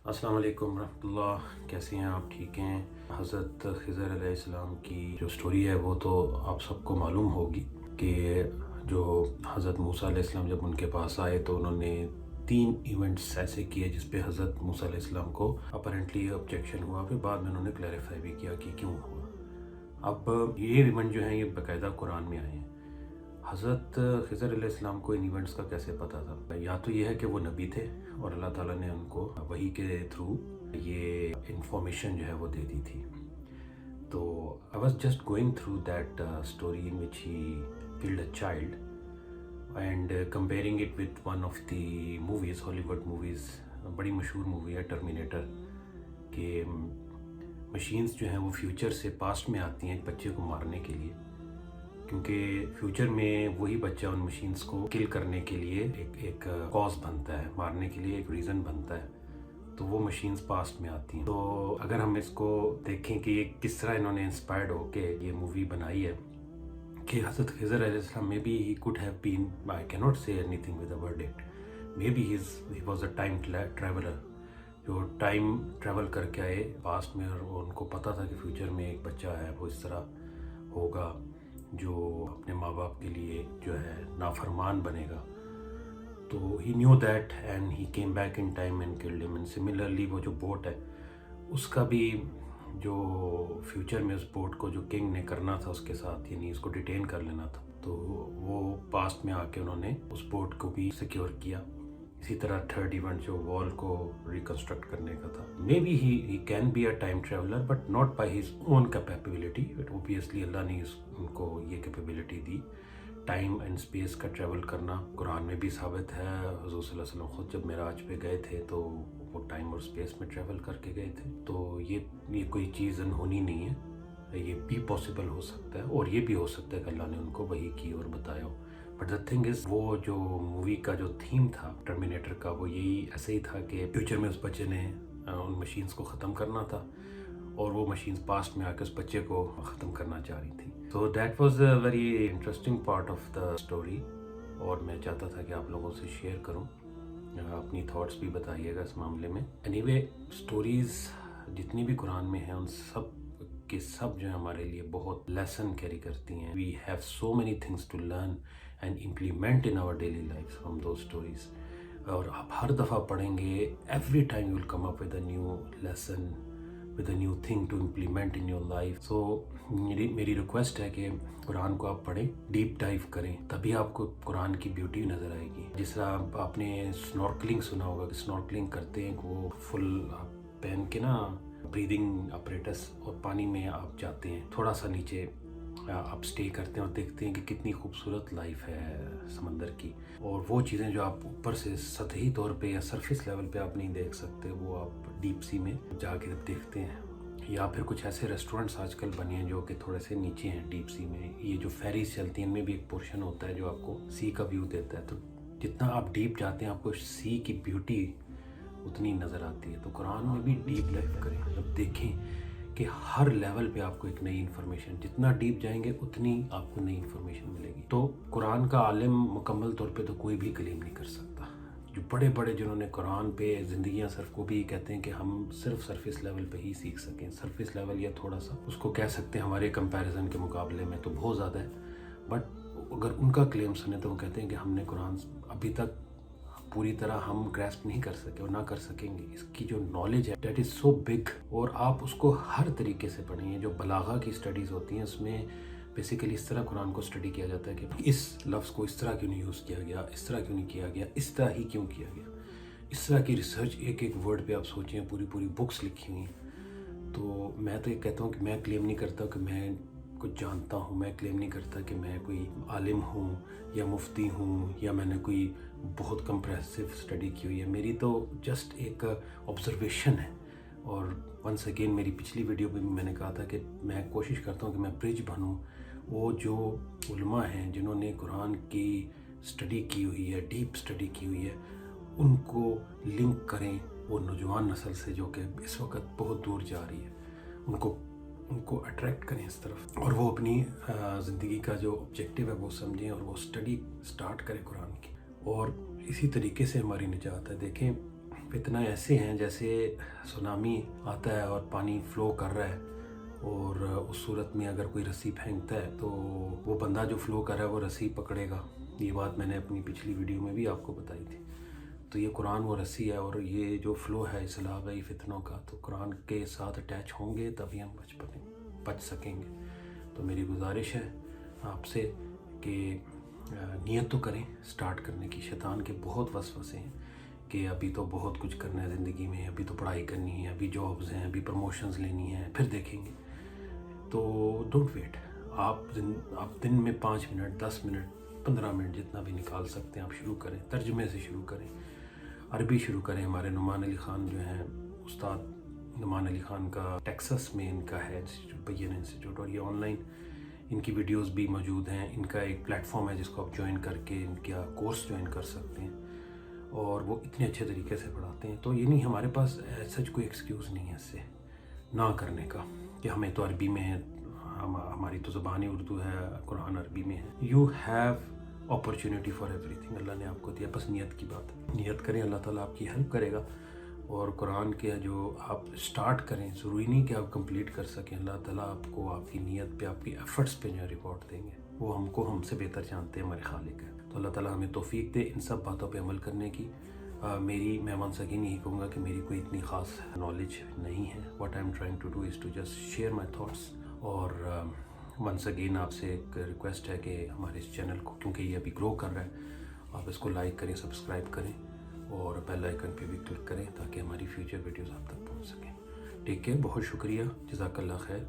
السلام علیکم ورحمۃ اللہ، کیسے ہیں آپ؟ ٹھیک ہیں؟ حضرت خضر علیہ السلام کی جو سٹوری ہے وہ تو آپ سب کو معلوم ہوگی کہ جو حضرت موسیٰ علیہ السلام جب ان کے پاس آئے تو انہوں نے 3 ایونٹس ایسے کیے جس پہ حضرت موسیٰ علیہ السلام کو اپیرنٹلی آبجیکشن ہوا، پھر بعد میں انہوں نے کلیریفائی بھی کیا کہ کیوں ہوا۔ اب یہ ایونٹ جو ہیں یہ باقاعدہ قرآن میں آئے ہیں۔ حضرت خضر علیہ السلام کو ان ایونٹس کا کیسے پتہ تھا؟ یا تو یہ ہے کہ وہ نبی تھے اور اللہ تعالیٰ نے ان کو وحی کے تھرو یہ انفارمیشن جو ہے وہ دے دی تھی۔ تو I was just going through that story in which he killed a child and comparing it with one of the movies, Hollywood movies، بڑی مشہور مووی ہے ٹرمینیٹر، کہ مشینز جو ہیں وہ فیوچر سے پاسٹ میں آتی ہیں ایک بچے کو مارنے کے لیے، کیونکہ فیوچر میں وہی بچہ ان مشینز کو کل کرنے کے لیے ایک کاز بنتا ہے، مارنے کے لیے ایک ریزن بنتا ہے، تو وہ مشینز پاسٹ میں آتی ہیں۔ تو اگر ہم اس کو دیکھیں کہ یہ کس طرح انہوں نے انسپائرڈ ہو کے یہ مووی بنائی ہے، کہ حضرت خضر علیہ السلام میں بھی ہی could have been، I cannot say anything with a verdict، maybe he was a time traveler، جو ٹائم ٹریول کر کے آئے پاسٹ میں، اور ان کو پتہ تھا کہ فیوچر میں ایک بچہ ہے وہ اس طرح ہوگا جو اپنے ماں باپ کے لیے جو ہے نافرمان بنے گا۔ تو he knew that and he came back in time and killed him. And similarly وہ جو بوٹ ہے اس کا بھی جو فیوچر میں اس بوٹ کو جو کنگ نے کرنا تھا اس کے ساتھ، یعنی اس کو ڈیٹین کر لینا تھا، تو وہ پاسٹ میں آ کے انہوں نے اس بوٹ کو بھی سیکیور کیا۔ اسی طرح تھرڈ ایونٹ جو وال کو ریکنسٹرکٹ کرنے کا تھا، may be he can be a time traveller but not by his own capability, but obviously اللہ نے ان کو یہ کیپیبلٹی دی، ٹائم اینڈ اسپیس کا ٹریول کرنا۔ قرآن میں بھی ثابت ہے، حضور صلی اللہ علیہ وسلم خود جب معراج پہ گئے تھے تو وہ ٹائم اور اسپیس میں ٹریول کر کے گئے تھے، تو یہ کوئی چیز انہونی نہیں ہے، یہ بھی پاسبل ہو سکتا ہے، اور یہ بھی ہو سکتا ہے کہ اللہ نے ان کو وحی کی اور بتایا ہو۔ بٹ دا تھنگ از، وہ جو مووی کا جو تھیم تھا ٹرمینیٹر کا، وہ یہی ایسے ہی تھا کہ فیوچر میں اس بچے نے ان مشینز کو ختم کرنا تھا، اور وہ مشینز پاسٹ میں آ کے اس بچے کو ختم کرنا چاہ رہی تھی۔ تو that was a very interesting part of the story, اور میں چاہتا تھا کہ آپ لوگوں سے شیئر کروں، اپنی تھاٹس بھی بتائیے گا اس معاملے میں۔ اینی وے، اسٹوریز جتنی بھی قرآن میں ہیں ان سب کے سب جو ہے ہمارے لیے بہت لیسن کیری کرتی ہیں۔ We have so many things to learn and implement in our daily life from those stories, اور آپ ہر دفعہ پڑھیں گے، every time you will come up with a new lesson, with a new thing to implement in your life. So میری request ہے کہ قرآن کو آپ پڑھیں، ڈیپ ڈائیو کریں، تبھی آپ کو قرآن کی بیوٹی نظر آئے گی۔ جس طرح آپ نے سنورکلنگ سنا ہوگا، کہ سنورکلنگ کرتے ہیں کہ وہ فل پہن کے نا بریدنگ اپریٹس، اور پانی میں آپ جاتے ہیں، تھوڑا سا نیچے آپ سٹے کرتے ہیں اور دیکھتے ہیں کہ کتنی خوبصورت لائف ہے سمندر کی، اور وہ چیزیں جو آپ اوپر سے سطحی طور پہ یا سرفیس لیول پہ آپ نہیں دیکھ سکتے، وہ آپ ڈیپ سی میں جا کے دیکھتے ہیں۔ یا پھر کچھ ایسے ریسٹورنٹس آج کل بنے ہیں جو کہ تھوڑے سے نیچے ہیں ڈیپ سی میں، یہ جو فیریز چلتی ہیں ان میں بھی ایک پورشن ہوتا ہے جو آپ کو سی کا ویو دیتا ہے، تو جتنا آپ ڈیپ جاتے ہیں آپ کو سی کی بیوٹی اتنی نظر آتی ہے۔ تو قرآن میں بھی ڈیپ ڈائیو کریں، جب دیکھیں کہ ہر لیول پہ آپ کو ایک نئی انفارمیشن، جتنا ڈیپ جائیں گے اتنی آپ کو نئی انفارمیشن ملے گی۔ تو قرآن کا عالم مکمل طور پہ تو کوئی بھی کلیم نہیں کر سکتا۔ جو بڑے بڑے جنہوں نے قرآن پہ زندگیاں صرف، کو بھی کہتے ہیں کہ ہم صرف سرفیس لیول پہ ہی سیکھ سکیں، سرفیس لیول یا تھوڑا سا اس کو کہہ سکتے ہیں ہمارے کمپیریزن کے مقابلے میں تو بہت زیادہ ہے، بٹ اگر ان کا کلیم سنیں تو وہ کہتے ہیں کہ ہم نے قرآن ابھی تک پوری طرح ہم گریسپ نہیں کر سکے اور نہ کر سکیں گے۔ اس کی جو نالج ہے دیٹ از سو بگ، اور آپ اس کو ہر طریقے سے پڑھیں۔ جو بلاغہ کی اسٹڈیز ہوتی ہیں اس میں بیسیکلی اس طرح قرآن کو اسٹڈی کیا جاتا ہے کہ اس لفظ کو اس طرح کیوں نہیں یوز کیا گیا، اس طرح کیوں نہیں کیا گیا، اس طرح ہی کیوں کیا گیا، اس طرح کی ریسرچ ایک ایک ورڈ پہ آپ سوچیں، پوری بکس لکھی ہوئی ہیں۔ تو میں تو یہ کہتا ہوں کہ میں کلیم نہیں کرتا کہ میں کچھ جانتا ہوں، میں کلیم نہیں کرتا کہ میں کوئی عالم ہوں یا مفتی ہوں یا میں نے کوئی بہت کمپریسو اسٹڈی کی ہوئی ہے۔ میری تو جسٹ ایک آبزرویشن ہے، اور ونس اگین میری پچھلی ویڈیو میں بھی میں نے کہا تھا کہ میں کوشش کرتا ہوں کہ میں برج بنوں۔ وہ جو علماء ہیں جنہوں نے قرآن کی اسٹڈی کی ہوئی ہے، ڈیپ اسٹڈی کی ہوئی ہے، ان کو لنک کریں وہ نوجوان نسل سے جو کہ اس وقت بہت دور جا رہی ہے، ان کو اٹریکٹ کریں اس طرف، اور وہ اپنی زندگی کا جو آبجیکٹیو ہے وہ سمجھیں اور وہ اسٹڈی سٹارٹ کریں قرآن کی، اور اسی طریقے سے ہماری نجات ہے۔ دیکھیں فتنہ ایسے ہیں جیسے سونامی آتا ہے اور پانی فلو کر رہا ہے، اور اس صورت میں اگر کوئی رسی پھینکتا ہے تو وہ بندہ جو فلو کر رہا ہے وہ رسی پکڑے گا. یہ بات میں نے اپنی پچھلی ویڈیو میں بھی آپ کو بتائی تھی. تو یہ قرآن وہ رسی ہے، اور یہ جو فلو ہے اسلام فتنوں کا، تو قرآن کے ساتھ اٹیچ ہوں گے تبھی ہم بچ سکیں گے. تو میری گزارش ہے آپ سے کہ نیت تو کریں سٹارٹ کرنے کی. شیطان کے بہت وسوسے ہیں کہ ابھی تو بہت کچھ کرنا ہے زندگی میں، ابھی تو پڑھائی کرنی ہے، ابھی جابز ہیں، ابھی پروموشنز لینی ہیں، پھر دیکھیں گے. تو ڈونٹ ویٹ. آپ دن میں 5 منٹ، 10 منٹ، 15 منٹ جتنا بھی نکال سکتے ہیں آپ شروع کریں. ترجمے سے شروع کریں، عربی شروع کریں. ہمارے نعمان علی خان جو ہیں استاد نعمان علی خان کا ٹیکسس میں ان کا ہے بین انسٹیٹیوٹ، اور یہ آن لائن ان کی ویڈیوز بھی موجود ہیں. ان کا ایک پلیٹ فارم ہے جس کو آپ جوائن کر کے ان کا کورس جوائن کر سکتے ہیں، اور وہ اتنے اچھے طریقے سے پڑھاتے ہیں. تو یہ نہیں، ہمارے پاس سچ کوئی ایکسکیوز نہیں ہے اس سے نہ کرنے کا کہ ہمیں تو عربی میں ہے، ہماری تو زبانی اردو ہے، قرآن عربی میں ہے. You have opportunity for everything. اللہ نے آپ کو دیا، بس نیت کی بات ہے. نیت کریں، اللہ تعالیٰ آپ کی ہیلپ کرے گا. اور قرآن کے جو آپ سٹارٹ کریں، ضروری نہیں کہ آپ کمپلیٹ کر سکیں. اللہ تعالیٰ آپ کو آپ کی نیت پہ، آپ کی ایفرٹس پہ جو ہے ریوارڈ دیں گے. وہ ہم سے بہتر جانتے ہیں، ہمارے خالق ہے. تو اللہ تعالیٰ ہمیں توفیق دے ان سب باتوں پہ عمل کرنے کی. میں ونس اگین یہی کہوں گا کہ میری کوئی اتنی خاص نالج نہیں ہے. What I am trying to do is to just share my thoughts. اور ونس اگین آپ سے ایک ریکویسٹ ہے کہ ہمارے اس چینل کو، کیونکہ یہ ابھی گرو کر رہا ہے، آپ اس کو لائک کریں، سبسکرائب کریں، اور بیل آئیکن پہ بھی کلک کریں تاکہ ہماری فیوچر ویڈیوز آپ تک پہنچ سکیں. ٹھیک ہے، بہت شکریہ، جزاک اللہ خیر.